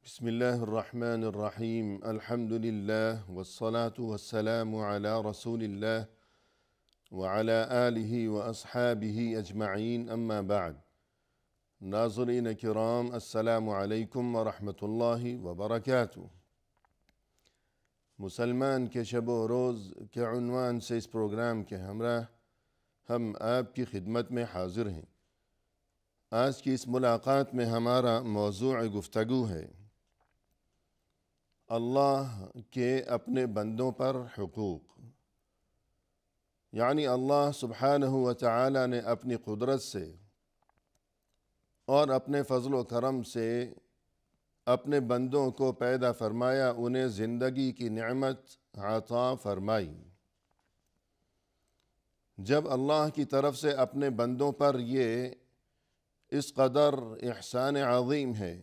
بسم الله الرحمن الرحيم. الحمد لله والصلاة والسلام على رسول الله وعلى آله وأصحابه أجمعين. أما بعد. ناظرین کرام، السلام علیکم ورحمۃ اللہ وبرکاتہ۔ مسلمان کے شب و روز کے عنوان سے اس پروگرام کے ہمراہ ہم آپ کی خدمت میں حاضر ہیں۔ آج کی اس ملاقات میں ہمارا موضوع گفتگو ہے اللہ کے اپنے بندوں پر حقوق، یعنی اللہ سبحانہ و تعالی نے اپنی قدرت سے اور اپنے فضل و کرم سے اپنے بندوں کو پیدا فرمایا، انہیں زندگی کی نعمت عطا فرمائی۔ جب اللہ کی طرف سے اپنے بندوں پر یہ اس قدر احسان عظیم ہے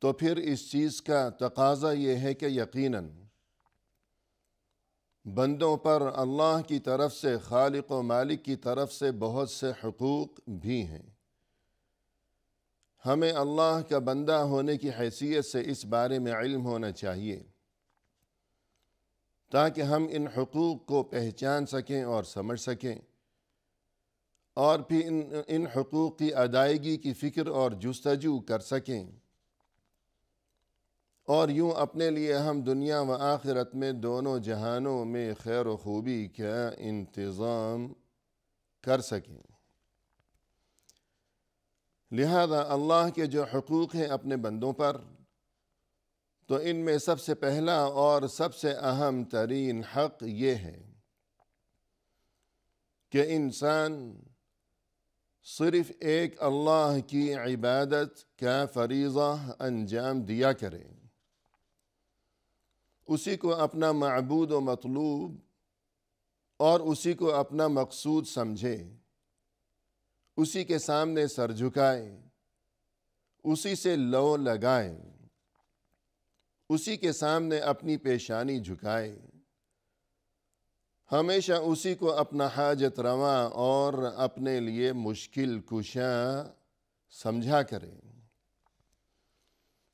تو پھر اس چیز کا تقاضا یہ ہے کہ یقیناً بندوں پر اللہ کی طرف سے، خالق و مالک کی طرف سے بہت سے حقوق بھی ہیں۔ ہمیں اللہ کا بندہ ہونے کی حیثیت سے اس بارے میں علم ہونا چاہیے تاکہ ہم ان حقوق کو پہچان سکیں اور سمجھ سکیں، اور پھر ان حقوق کی ادائیگی کی فکر اور جستجو کر سکیں، اور یوں اپنے لیے ہم دنیا و آخرت میں دونوں جہانوں میں خیر و خوبی کا انتظام کر سکیں۔ لہذا اللہ کے جو حقوق ہیں اپنے بندوں پر، تو ان میں سب سے پہلا اور سب سے اہم ترین حق یہ ہے کہ انسان صرف ایک اللہ کی عبادت کا فریضہ انجام دیا کرے، اسی کو اپنا معبود و مطلوب اور اسی کو اپنا مقصود سمجھے، اسی کے سامنے سر جھکائے، اسی سے لو لگائے، اسی کے سامنے اپنی پیشانی جھکائے، ہمیشہ اسی کو اپنا حاجت روا اور اپنے لیے مشکل کشا سمجھا کرے۔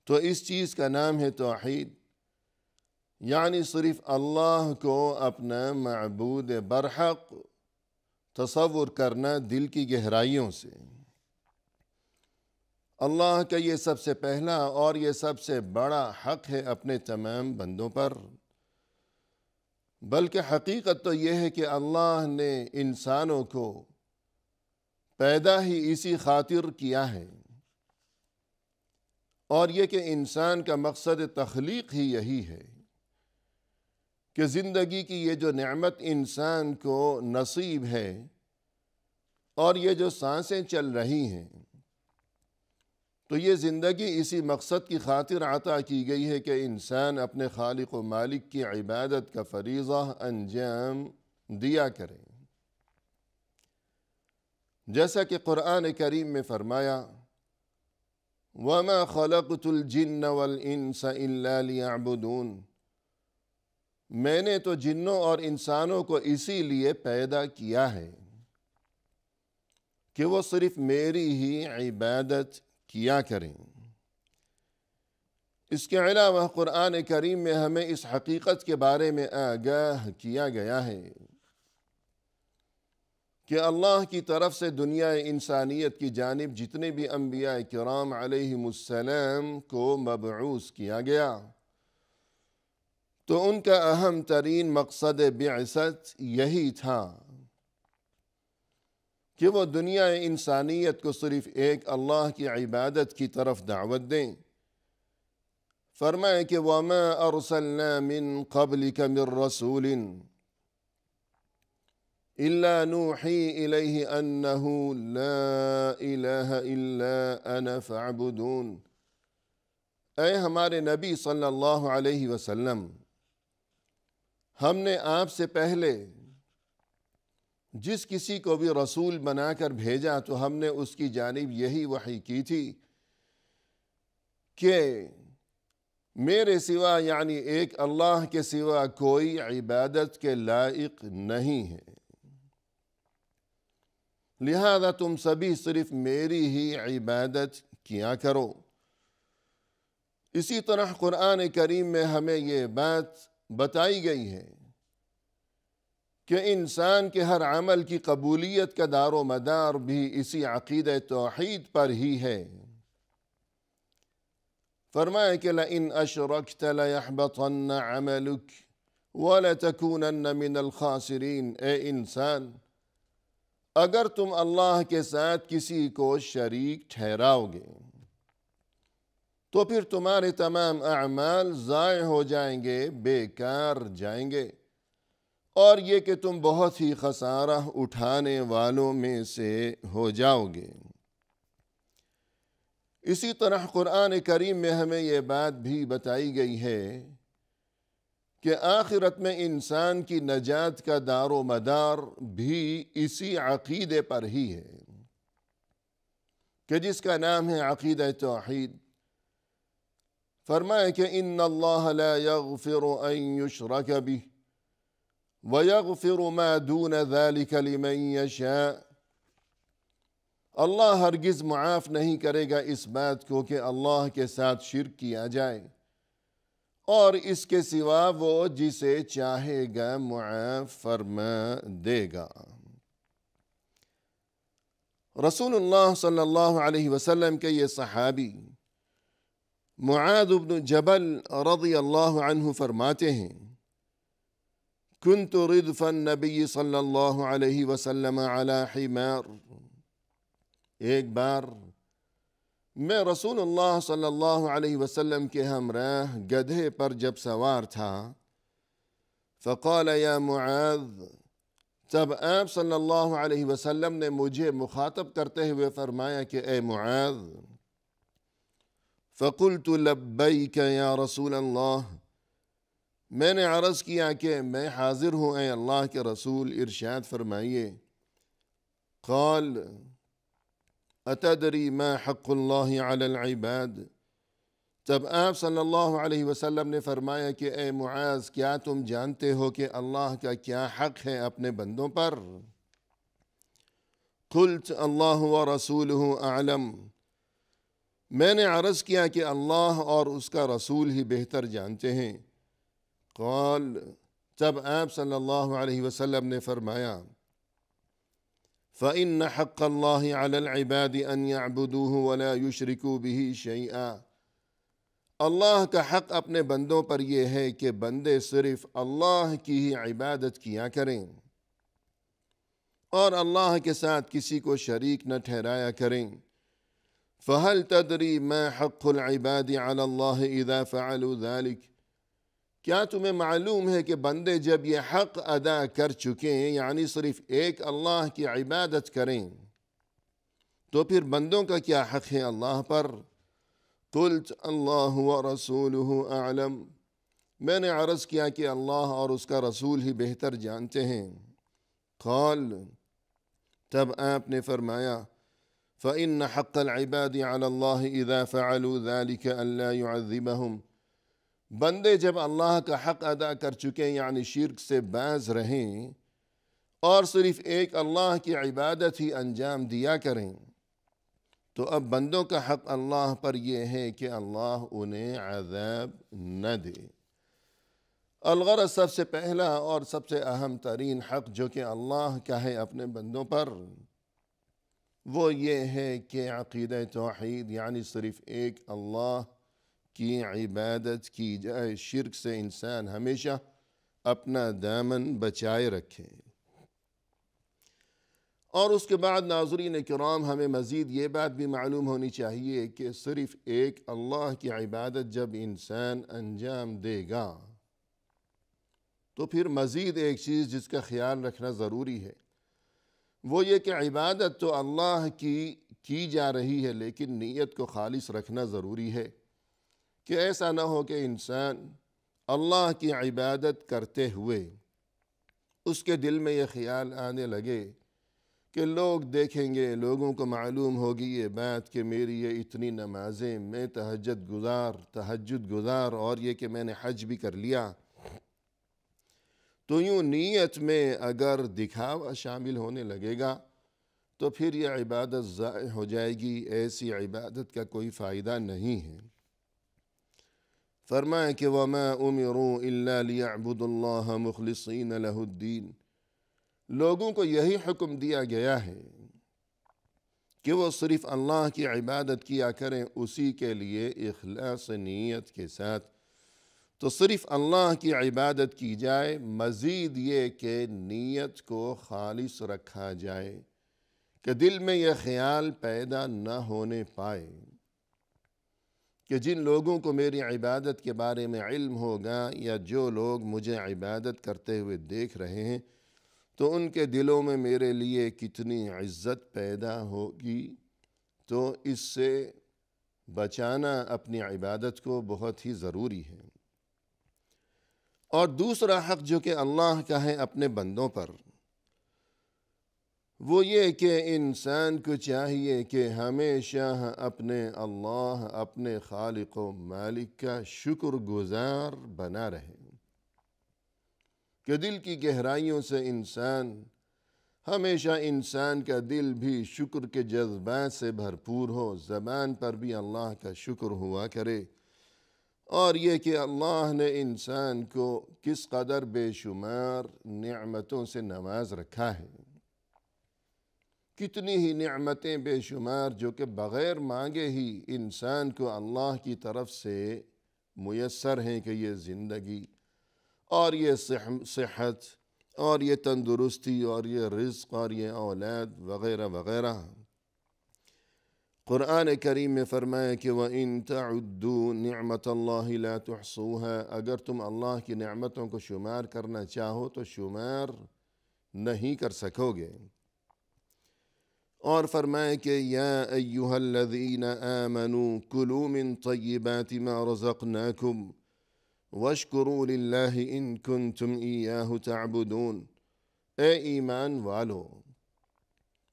تو اس چیز کا نام ہے توحید، یعنی صرف اللہ کو اپنا معبود برحق تصور کرنا دل کی گہرائیوں سے۔ اللہ کا یہ سب سے پہلا اور یہ سب سے بڑا حق ہے اپنے تمام بندوں پر، بلکہ حقیقت تو یہ ہے کہ اللہ نے انسانوں کو پیدا ہی اسی خاطر کیا ہے، اور یہ کہ انسان کا مقصد تخلیق ہی یہی ہے کہ زندگی کی یہ جو نعمت انسان کو نصیب ہے اور یہ جو سانسیں چل رہی ہیں، تو یہ زندگی اسی مقصد کی خاطر عطا کی گئی ہے کہ انسان اپنے خالق و مالک کی عبادت کا فریضہ انجام دیا کرے۔ جیسا کہ قرآن کریم میں فرمایا، وَمَا خَلَقْتُ الْجِنَّ وَالْإِنسَ إِلَّا لِيَعْبُدُونَ، میں نے تو جنوں اور انسانوں کو اسی لیے پیدا کیا ہے کہ وہ صرف میری ہی عبادت کیا کریں۔ اس کے علاوہ قرآن کریم میں ہمیں اس حقیقت کے بارے میں آگاہ کیا گیا ہے کہ اللہ کی طرف سے دنیا انسانیت کی جانب جتنے بھی انبیاء کرام علیہم السلام کو مبعوث کیا گیا، تو ان کا اہم ترین مقصد بعثت یہی تھا کہ وہ دنیا انسانیت کو صرف ایک اللہ کی عبادت کی طرف دعوت دیں۔ فرمائے کہ وَمَا أَرْسَلْنَا مِن قَبْلِكَ مِن رَّسُولٍ إِلَّا نُوحِي إِلَيْهِ أَنَّهُ لَا إِلَهَ إِلَّا أَنَا فَاعْبُدُونِ، اے ہمارے نبی صلی اللہ علیہ وسلم، ہم نے آپ سے پہلے جس کسی کو بھی رسول بنا کر بھیجا تو ہم نے اس کی جانب یہی وحی کی تھی کہ میرے سوا، یعنی ایک اللہ کے سوا کوئی عبادت کے لائق نہیں ہے، لہذا تم سبھی صرف میری ہی عبادت کیا کرو۔ اسی طرح قرآن کریم میں ہمیں یہ بات بتائی گئی ہے کہ انسان کے ہر عمل کی قبولیت کا دار و مدار بھی اسی عقیدہ توحید پر ہی ہے۔ فرمایا کہ لَإِنْ أَشْرَكْتَ لَيَحْبَطَنَّ عَمَلُكَ وَلَتَكُونَنَّ مِنَ الْخَاسِرِينَ۔ اے انسان، اگر تم اللہ کے ساتھ کسی کو شریک ٹھہراؤ گے تو پھر تمہارے تمام اعمال ضائع ہو جائیں گے، بیکار جائیں گے، اور یہ کہ تم بہت ہی خسارہ اٹھانے والوں میں سے ہو جاؤ گے۔ اسی طرح قرآن کریم میں ہمیں یہ بات بھی بتائی گئی ہے کہ آخرت میں انسان کی نجات کا دار و مدار بھی اسی عقیدے پر ہی ہے کہ جس کا نام ہے عقیدہ توحید۔ فرمایا کہ ان اللہ لا یغفر ان یشرک بہ ویغفر ما دون ذلک لمن یشاء۔ اللہ ہرگز معاف نہیں کرے گا اس بات کو کہ اللہ کے ساتھ شرک کیا جائے، اور اس کے سوا وہ جسے چاہے گا معاف فرما دے گا۔ رسول اللہ صلی اللہ علیہ وسلم کے یہ صحابی معاذ بن جبل رضی اللہ عنہ فرماتے ہیں، كنت ردف النبی صلی اللہ علیہ وسلم على حمار۔ ایک بار میں رسول اللہ صلی اللہ علیہ وسلم کے ہمراہ گدھے پر جب سوار تھا، فقال یا معاذ، تب آپ صلی اللہ علیہ وسلم نے مجھے مخاطب کرتے ہوئے فرمایا کہ اے معاذ، فقلت لبیک یا رسول اللہ، میں نے عرض کیا کہ میں حاضر ہوں اے اللہ کے رسول، ارشاد فرمائیے۔ قال اتدری ما حق اللہ علی العباد۔ تب آپ صلی اللہ علیہ وسلم نے فرمایا کہ اے معاذ، کیا تم جانتے ہو کہ اللہ کا کیا حق ہے اپنے بندوں پر؟ قلت اللہ ورسولہ اعلم۔ میں نے عرض کیا کہ اللہ اور اس کا رسول ہی بہتر جانتے ہیں۔ قال، تب آپ صلی اللہ علیہ وسلم نے فرمایا، فَإِنَّ حَقَّ اللَّهِ عَلَى الْعِبَادِ أَن يَعْبُدُوهُ وَلَا يُشْرِكُوا بِهِ شَيْئًا۔ اللہ کا حق اپنے بندوں پر یہ ہے کہ بندے صرف اللہ کی ہی عبادت کیا کریں اور اللہ کے ساتھ کسی کو شریک نہ ٹھہرایا کریں۔ فَهَلْ تَدْرِي مَا حَقُّ الْعِبَادِ عَلَى اللَّهِ إِذَا فَعَلُوا ذَلِكَ۔ کیا تمہیں معلوم ہے کہ بندے جب یہ حق ادا کر چکے ہیں، یعنی صرف ایک اللہ کی عبادت کریں، تو پھر بندوں کا کیا حق ہے اللہ پر؟ قلت اللہ ورسولہ اعلم۔ میں نے عرض کیا کہ اللہ اور اس کا رسول ہی بہتر جانتے ہیں۔ قال، تب آپ نے فرمایا، فَإِنَّ حَقَّ الْعِبَادِ عَلَى اللَّهِ إِذَا فَعَلُوا ذَلِكَ أَلَّا يُعَذِّبَهُمْ۔ بندے جب اللہ کا حق ادا کر چکے، یعنی شرک سے باز رہیں اور صرف ایک اللہ کی عبادت ہی انجام دیا کریں، تو اب بندوں کا حق اللہ پر یہ ہے کہ اللہ انہیں عذاب نہ دے۔ الغرض سب سے پہلا اور سب سے اہم ترین حق جو کہ اللہ کا ہے اپنے بندوں پر، وہ یہ ہے کہ عقیدہ توحید، یعنی صرف ایک اللہ کی عبادت کی جائے، شرک سے انسان ہمیشہ اپنا دامن بچائے رکھے۔ اور اس کے بعد ناظرین کرام، ہمیں مزید یہ بات بھی معلوم ہونی چاہیے کہ صرف ایک اللہ کی عبادت جب انسان انجام دے گا تو پھر مزید ایک چیز جس کا خیال رکھنا ضروری ہے، وہ یہ کہ عبادت تو اللہ کی جا رہی ہے، لیکن نیت کو خالص رکھنا ضروری ہے کہ ایسا نہ ہو کہ انسان اللہ کی عبادت کرتے ہوئے اس کے دل میں یہ خیال آنے لگے کہ لوگ دیکھیں گے، لوگوں کو معلوم ہوگی یہ بات کہ میری یہ اتنی نمازیں، میں تہجد گزار اور یہ کہ میں نے حج بھی کر لیا، تو یوں نیت میں اگر دکھاوا شامل ہونے لگے گا تو پھر یہ عبادت ضائع ہو جائے گی۔ ایسی عبادت کا کوئی فائدہ نہیں ہے۔ فرمایا کہ وَمَا أُمِرُوا إِلَّا لِيَعْبُدُوا اللَّهَ مُخْلِصِينَ لَهُ الدِّينَ، لوگوں کو یہی حکم دیا گیا ہے کہ وہ صرف اللہ کی عبادت کیا کریں اسی کے لیے اخلاص نیت کے ساتھ۔ تو صرف اللہ کی عبادت کی جائے، مزید یہ کہ نیت کو خالص رکھا جائے کہ دل میں یہ خیال پیدا نہ ہونے پائے کہ جن لوگوں کو میری عبادت کے بارے میں علم ہوگا یا جو لوگ مجھے عبادت کرتے ہوئے دیکھ رہے ہیں تو ان کے دلوں میں میرے لیے کتنی عزت پیدا ہوگی۔ تو اس سے بچانا اپنی عبادت کو بہت ہی ضروری ہے۔ اور دوسرا حق جو کہ اللہ کا ہے اپنے بندوں پر، وہ یہ کہ انسان کو چاہیے کہ ہمیشہ اپنے اللہ، اپنے خالق و مالک کا شکر گزار بنا رہے، کہ دل کی گہرائیوں سے ہمیشہ انسان کا دل بھی شکر کے جذبات سے بھرپور ہو، زبان پر بھی اللہ کا شکر ہوا کرے، اور یہ کہ اللہ نے انسان کو کس قدر بے شمار نعمتوں سے نواز رکھا ہے، کتنی ہی نعمتیں بے شمار جو کہ بغیر مانگے ہی انسان کو اللہ کی طرف سے میسر ہیں، کہ یہ زندگی اور یہ صحت اور یہ تندرستی اور یہ رزق اور یہ اولاد وغیرہ وغیرہ۔ قرآن کریم میں فرمایا کہ وَإِن تَعُدُّوا نِعْمَةَ اللَّهِ لَا تُحْصُوهَا، اگر تم اللہ کی نعمتوں کو شمار کرنا چاہو تو شمار نہیں کر سکو گے۔ اور فرمایا کہ یا ایہا الذین آمنوا کلوا من طیبات ما رزقناکم واشکروا للہ ان کنتم ایاہ تعبدون، اے ایمان والو،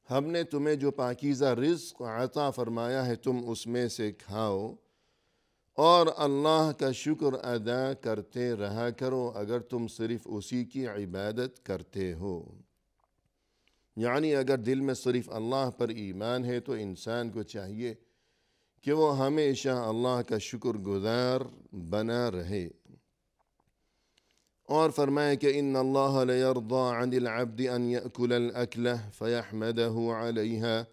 ہم نے تمہیں جو پاکیزہ رزق عطا فرمایا ہے تم اس میں سے کھاؤ اور اللہ کا شکر ادا کرتے رہا کرو اگر تم صرف اسی کی عبادت کرتے ہو۔ یعنی اگر دل میں صرف اللہ پر ایمان ہے تو انسان کو چاہیے کہ وہ ہمیشہ اللہ کا شکر گزار بنا رہے۔ اور فرمائے کہ ان اللہ لیرضى عن العبد ان یأکل الاکلہ فیحمدہ علیہا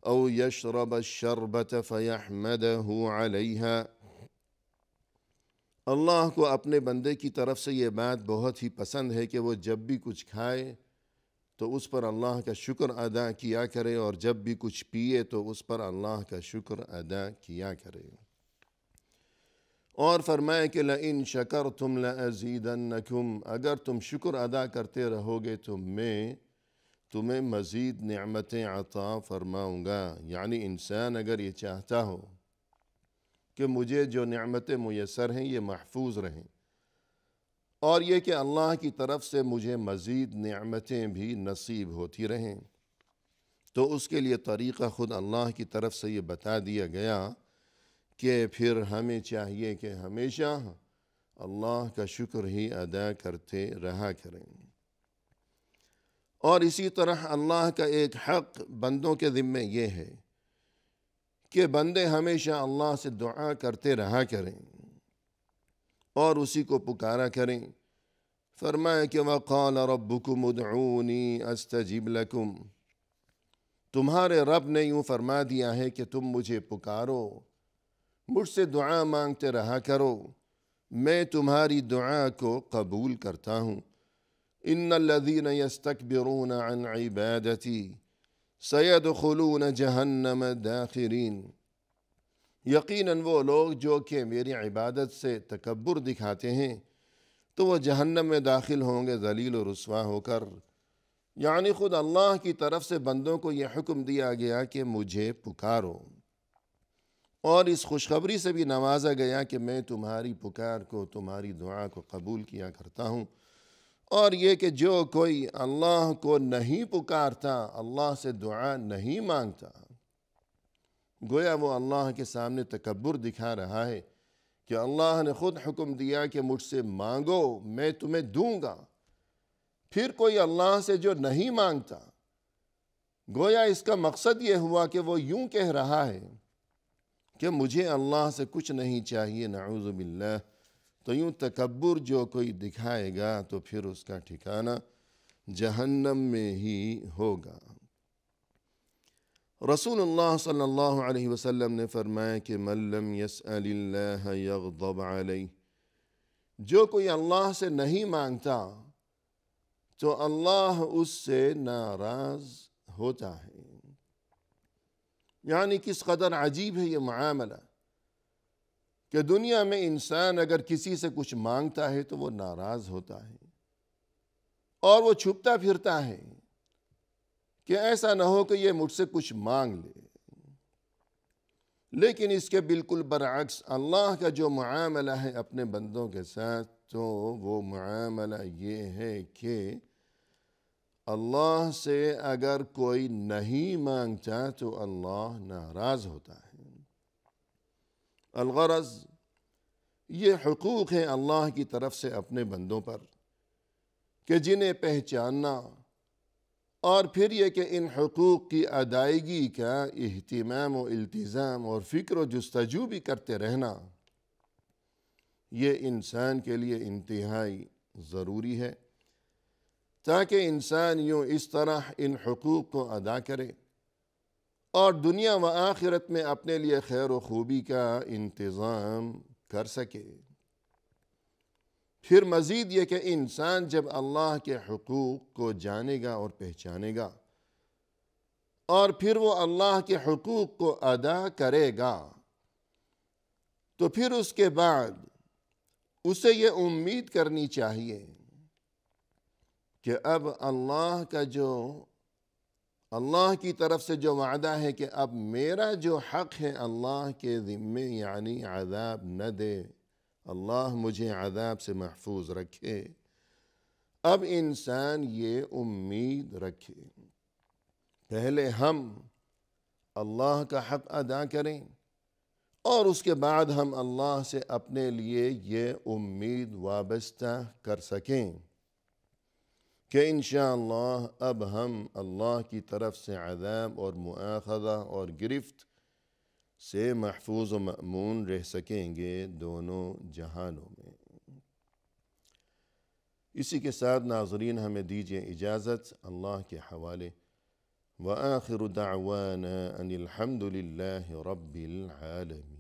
او یشرب الشربت فیحمدہ علیہا، اللہ کو اپنے بندے کی طرف سے یہ بات بہت ہی پسند ہے کہ وہ جب بھی کچھ کھائے تو اس پر اللہ کا شکر ادا کیا کرے، اور جب بھی کچھ پیے تو اس پر اللہ کا شکر ادا کیا کرے۔ اور فرمائے کہ لَإِن شَكَرْتُمْ لَأَزِيدَنَّكُمْ، اگر تم شکر ادا کرتے رہو گے تو میں تمہیں مزید نعمتیں عطا فرماؤں گا۔ یعنی انسان اگر یہ چاہتا ہو کہ مجھے جو نعمتیں میسر ہیں یہ محفوظ رہیں، اور یہ کہ اللہ کی طرف سے مجھے مزید نعمتیں بھی نصیب ہوتی رہیں، تو اس کے لیے طریقہ خود اللہ کی طرف سے یہ بتا دیا گیا کہ پھر ہمیں چاہیے کہ ہمیشہ اللہ کا شکر ہی ادا کرتے رہا کریں۔ اور اسی طرح اللہ کا ایک حق بندوں کے ذمے یہ ہے کہ بندے ہمیشہ اللہ سے دعا کرتے رہا کریں اور اسی کو پکارا کریں۔ فرمایا کہ وَقَالَ رَبُّكُمُ ادْعُونِي أَسْتَجِبْ لَكُمْ، تمہارے رب نے یوں فرما دیا ہے کہ تم مجھے پکارو، مجھ سے دعا مانگتے رہا کرو، میں تمہاری دعا کو قبول کرتا ہوں۔ إِنَّ الَّذِينَ يَسْتَكْبِرُونَ عَنْ عِبَادَتِي سَيَدْخُلُونَ جَهَنَّمَ دَاخِرِينَ، یقیناً وہ لوگ جو کہ میری عبادت سے تکبر دکھاتے ہیں تو وہ جہنم میں داخل ہوں گے ذلیل و رسوا ہو کر۔ یعنی خود اللہ کی طرف سے بندوں کو یہ حکم دیا گیا کہ مجھے پکارو، اور اس خوشخبری سے بھی نوازا گیا کہ میں تمہاری پکار کو، تمہاری دعا کو قبول کیا کرتا ہوں، اور یہ کہ جو کوئی اللہ کو نہیں پکارتا، اللہ سے دعا نہیں مانگتا، گویا وہ اللہ کے سامنے تکبر دکھا رہا ہے کہ اللہ نے خود حکم دیا کہ مجھ سے مانگو میں تمہیں دوں گا۔ پھر کوئی اللہ سے جو نہیں مانگتا، گویا اس کا مقصد یہ ہوا کہ وہ یوں کہہ رہا ہے کہ مجھے اللہ سے کچھ نہیں چاہیے، نعوذ باللہ، تو یوں تکبر جو کوئی دکھائے گا تو پھر اس کا ٹھکانہ جہنم میں ہی ہوگا۔ رسول اللہ صلی اللہ علیہ وسلم نے فرمایا کہ من لم يسأل اللہ یغضب علیہ، جو کوئی اللہ سے نہیں مانگتا تو اللہ اس سے ناراض ہوتا ہے۔ یعنی کس قدر عجیب ہے یہ معاملہ کہ دنیا میں انسان اگر کسی سے کچھ مانگتا ہے تو وہ ناراض ہوتا ہے اور وہ چھپتا پھرتا ہے کہ ایسا نہ ہو کہ یہ مجھ سے کچھ مانگ لے۔ لیکن اس کے بالکل برعکس اللہ کا جو معاملہ ہے اپنے بندوں کے ساتھ، تو وہ معاملہ یہ ہے کہ اللہ سے اگر کوئی نہیں مانگتا تو اللہ ناراض ہوتا ہے۔ الغرض یہ حقوق ہیں اللہ کی طرف سے اپنے بندوں پر کہ جنہیں پہچاننا اور پھر یہ کہ ان حقوق کی ادائیگی کا اہتمام و التزام اور فکر و جستجو بھی کرتے رہنا، یہ انسان کے لیے انتہائی ضروری ہے، تاکہ انسان یوں اس طرح ان حقوق کو ادا کرے اور دنیا و آخرت میں اپنے لیے خیر و خوبی کا انتظام کر سکے۔ پھر مزید یہ کہ انسان جب اللہ کے حقوق کو جانے گا اور پہچانے گا اور پھر وہ اللہ کے حقوق کو ادا کرے گا، تو پھر اس کے بعد اسے یہ امید کرنی چاہیے کہ اب اللہ کی طرف سے جو وعدہ ہے کہ اب میرا جو حق ہے اللہ کے ذمے، یعنی عذاب نہ دے، اللہ مجھے عذاب سے محفوظ رکھے، اب انسان یہ امید رکھے پہلے ہم اللہ کا حق ادا کریں اور اس کے بعد ہم اللہ سے اپنے لیے یہ امید وابستہ کر سکیں کہ انشاءاللہ اب ہم اللہ کی طرف سے عذاب اور مؤاخذہ اور گرفت سے محفوظ و مأمون رہ سکیں گے دونوں جہانوں میں۔ اسی کے ساتھ ناظرین ہمیں دیجیے اجازت اللہ کے حوالے، وآخر دعوانا ان الحمد للہ رب العالمین۔